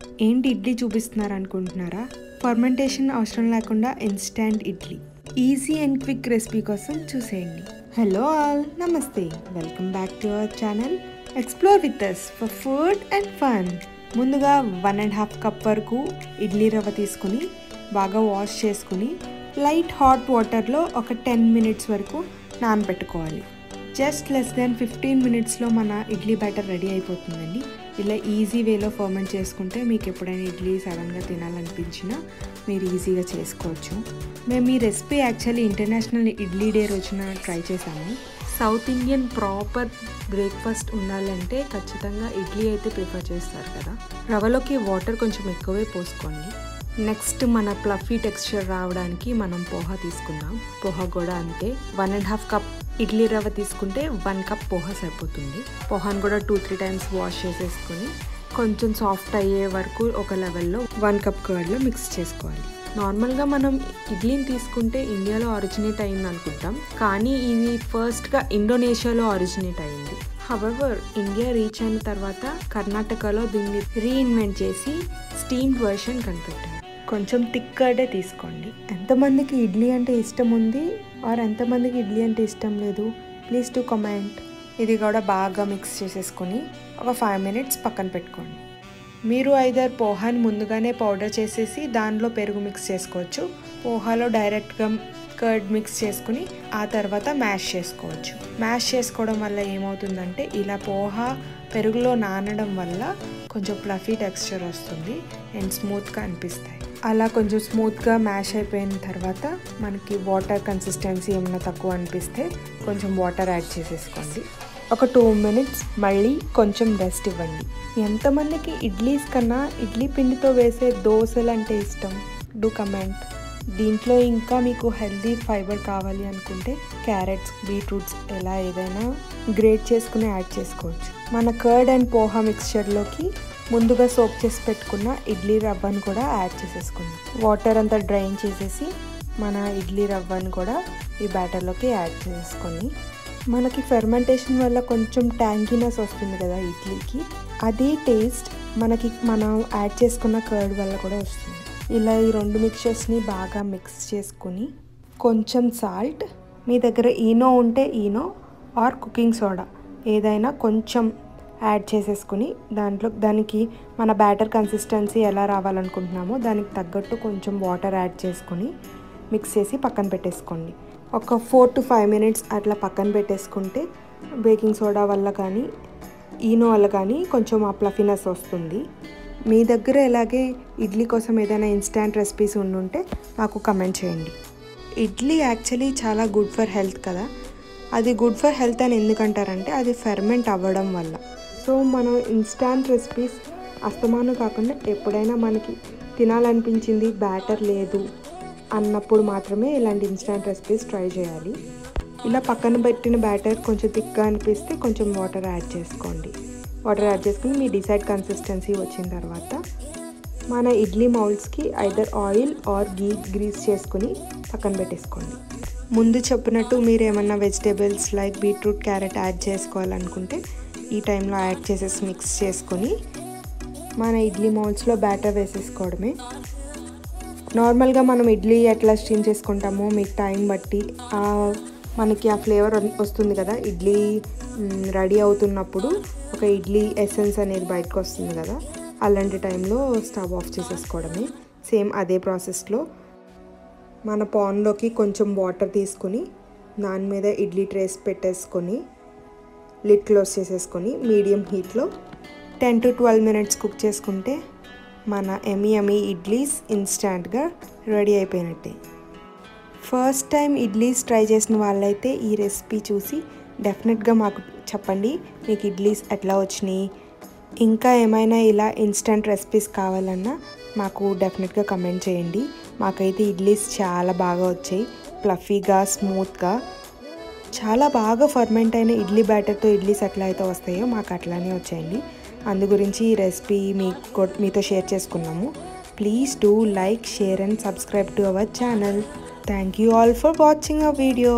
ఏంటి ఇడ్లీ చూపిస్తున్నారు అనుకుంటున్నారా? ఫర్మెంటేషన్ అవసరం లేకుండా instant idli easy and quick recipe కోసం చూసేయండి. హలో ఆల్, నమస్తే, welcome back to our channel explore with us for food and fun. ముందుగా 1.5 కప్ వరకు ఇడ్లీ రవ్వ తీసుకుని బాగా వాష్ చేసుకుని లైట్ హాట్ వాటర్లో ఒక 10 మినిట్స్ వరకు నానబెట్టుకోవాలి. జస్ట్ లెస్ దాన్ 15 మినిట్స్లో మన ఇడ్లీ బ్యాటర్ రెడీ అయిపోతుందండి. ఇలా ఈజీ వేలో ఫర్మెంట్ చేసుకుంటే మీకు ఎప్పుడైనా ఇడ్లీ సడన్గా తినాలనిపించినా మీరు ఈజీగా చేసుకోవచ్చు. మేము ఈ recipe actually international idli day రోజున ట్రై చేసాము. సౌత్ ఇండియన్ ప్రాపర్ బ్రేక్ఫాస్ట్ ఉండాలంటే ఖచ్చితంగా ఇడ్లీ అయితే ప్రిఫర్ చేస్తారు కదా. రవ్వలోకి వాటర్ కొంచెం ఎక్కువే పోసుకోండి. నెక్స్ట్ మన ప్లఫీ టెక్స్చర్ రావడానికి మనం పోహా తీసుకుందాం. పోహా కూడా అంతే, 1.5 కప్ ఇడ్లీ రవ్వ తీసుకుంటే 1 కప్ పోహా సరిపోతుంది. పోహాను కూడా 2-3 టైమ్స్ వాష్ చేసేసుకొని కొంచెం సాఫ్ట్ అయ్యే వరకు ఒక లెవెల్లో 1 కప్ కర్డ్లో మిక్స్ చేసుకోవాలి. నార్మల్గా మనం ఇడ్లీని తీసుకుంటే ఇండియాలో ఆరిజినేట్ అయింది అనుకుంటాం, కానీ ఇది ఫస్ట్గా ఇండోనేషియాలో ఆరిజినేట్ అయింది. హవెవర్ ఇండియా రీచ్ అయిన తర్వాత కర్ణాటకలో దీన్ని రీఇన్వెంట్ చేసి స్టీమ్డ్ వర్షన్ కనిపెట్టారు. కొంచెం థిక్ కర్డే తీసుకోండి. ఎంతమందికి ఇడ్లీ అంటే ఇష్టం ఉంది ఆర్ ఎంతమందికి ఇడ్లీ అంటే ఇష్టం లేదు, ప్లీజ్ టు కమెంట్. ఇది కూడా బాగా మిక్స్ చేసేసుకొని ఒక 5 మినిట్స్ పక్కన పెట్టుకోండి. మీరు ఐదర్ పోహాని ముందుగానే పౌడర్ చేసేసి దానిలో పెరుగు మిక్స్ చేసుకోవచ్చు, పోహాలో డైరెక్ట్గా కర్డ్ మిక్స్ చేసుకుని ఆ తర్వాత మ్యాష్ చేసుకోవచ్చు. మ్యాష్ చేసుకోవడం వల్ల ఏమవుతుందంటే ఇలా పోహా పెరుగులో నానడం వల్ల కొంచెం ఫ్లఫీ టెక్స్చర్ వస్తుంది అండ్ స్మూత్గా అనిపిస్తాయి. అలా కొంచెం స్మూత్గా మ్యాష్ అయిపోయిన తర్వాత మనకి వాటర్ కన్సిస్టెన్సీ ఏమైనా తక్కువ అనిపిస్తే కొంచెం వాటర్ యాడ్ చేసేసుకోండి. ఒక 2 మినిట్స్ మళ్ళీ కొంచెం రెస్ట్ ఇవ్వండి. ఎంతమందికి ఇడ్లీస్ కన్నా ఇడ్లీ పిండితో వేసే దోశలు అంటే ఇష్టం, డూ కమెంట్. దీంట్లో ఇంకా మీకు హెల్దీ ఫైబర్ కావాలి అనుకుంటే క్యారెట్స్, బీట్రూట్స్ ఎలా ఏదైనా గ్రేట్ చేసుకుని యాడ్ చేసుకోవచ్చు. మన కర్డ్ అండ్ పోహా మిక్స్చర్లోకి ముందుగా సోక్ చేసి పెట్టుకున్న ఇడ్లీ రవ్వను కూడా యాడ్ చేసేసుకుందాం. వాటర్ అంతా డ్రైన్ చేసేసి మన ఇడ్లీ రవ్వను కూడా ఈ బ్యాటర్లోకి యాడ్ చేసుకొని మనకి ఫెర్మెంటేషన్ వల్ల కొంచెం ట్యాంకీనెస్ వస్తుంది కదా ఇడ్లీకి, అదే టేస్ట్ మనకి మనం యాడ్ చేసుకున్న కర్డ్ వల్ల కూడా వస్తుంది. ఇలా ఈ 2 మిక్చర్స్ని బాగా మిక్స్ చేసుకుని కొంచెం సాల్ట్, మీ దగ్గర ఈనో ఉంటే ఈనో ఆర్ కుకింగ్ సోడా ఏదైనా కొంచెం యాడ్ చేసేసుకుని దానికి మన బ్యాటర్ కన్సిస్టెన్సీ ఎలా రావాలనుకుంటున్నామో దానికి తగ్గట్టు కొంచెం వాటర్ యాడ్ చేసుకొని మిక్స్ చేసి పక్కన పెట్టేసుకోండి. ఒక 4 to 5 మినిట్స్ అట్లా పక్కన పెట్టేసుకుంటే బేకింగ్ సోడా వల్ల కానీ ఈనో వల్ల కానీ కొంచెం ఆ ప్లఫీనెస్ వస్తుంది. మీ దగ్గర ఇలాగే ఇడ్లీ కోసం ఏదైనా ఇన్స్టాంట్ రెసిపీస్ ఉండుంటే నాకు కమెంట్ చేయండి. ఇడ్లీ యాక్చువల్లీ చాలా గుడ్ ఫర్ హెల్త్ కదా. అది గుడ్ ఫర్ హెల్త్ అని ఎందుకంటారంటే అది ఫెర్మెంట్ అవ్వడం వల్ల. సో మనం ఇన్స్టాంట్ రెసిపీస్ అస్తమానం కాకుండా ఎప్పుడైనా మనకి తినాలనిపించింది, బ్యాటర్ లేదు అన్నప్పుడు మాత్రమే ఇలాంటి ఇన్స్టాంట్ రెసిపీస్ ట్రై చేయాలి. ఇలా పక్కన పెట్టిన బ్యాటర్ కొంచెం థిక్గా అనిపిస్తే కొంచెం వాటర్ యాడ్ చేసుకోండి. వాటర్ యాడ్ చేసుకుని మీ డిసైడ్ కన్సిస్టెన్సీ వచ్చిన తర్వాత మన ఇడ్లీ మౌల్డ్స్కి either oil or ghee grease చేసుకుని పక్కన పెట్టేసుకోండి. ముందు చెప్పినట్టు మీరు ఏమన్నా vegetables like beetroot, carrot add చేసుకోవాలనుకుంటే ఈ టైంలో యాడ్ చేసేసి మిక్స్ చేసుకొని మన ఇడ్లీ మౌల్డ్స్లో బ్యాటర్ వేసేసుకోవడమే. నార్మల్గా మనం ఇడ్లీ ఎట్లా స్టీమ్ చేసుకుంటామో మీకు టైం బట్టి మనకి ఆ ఫ్లేవర్ వస్తుంది కదా. ఇడ్లీ రెడీ అవుతున్నప్పుడు ఒక ఇడ్లీ ఎసెన్స్ అనేది బయటకు వస్తుంది కదా, అలాంటి టైంలో స్టవ్ ఆఫ్ చేసేసుకోవడమే. సేమ్ అదే ప్రాసెస్లో మన పాన్లోకి కొంచెం వాటర్ తీసుకొని దాని మీద ఇడ్లీ ట్రేస్ పెట్టేసుకొని లిడ్ క్లోజ్ చేసేసుకొని మీడియం హీట్లో 10 to 12 మినిట్స్ కుక్ చేసుకుంటే మన ఎమీ ఇడ్లీస్ ఇన్స్టాంట్గా రెడీ అయిపోయినట్టే. ఫస్ట్ టైం ఇడ్లీస్ ట్రై చేసిన వాళ్ళైతే ఈ రెసిపీ చూసి డెఫినెట్గా మాకు చెప్పండి మీకు ఇడ్లీస్ ఎట్లా వచ్చినాయి. ఇంకా ఏమైనా ఇలా ఇన్స్టంట్ రెసిపీస్ కావాలన్నా మాకు డెఫినెట్గా కమెంట్ చేయండి. మాకైతే ఇడ్లీస్ చాలా బాగా వచ్చాయి, ఫ్లఫీగా, స్మూత్గా, చాలా బాగా ఫర్మెంట్ అయిన ఇడ్లీ బ్యాటర్తో ఇడ్లీస్ ఎట్లా అయితే వస్తాయో మాకు అట్లానే వచ్చాయండి. అందు గురించి ఈ రెసిపీ మీతో షేర్ చేసుకున్నాము. Please do like, share and subscribe to our channel. Thank you all for watching our video.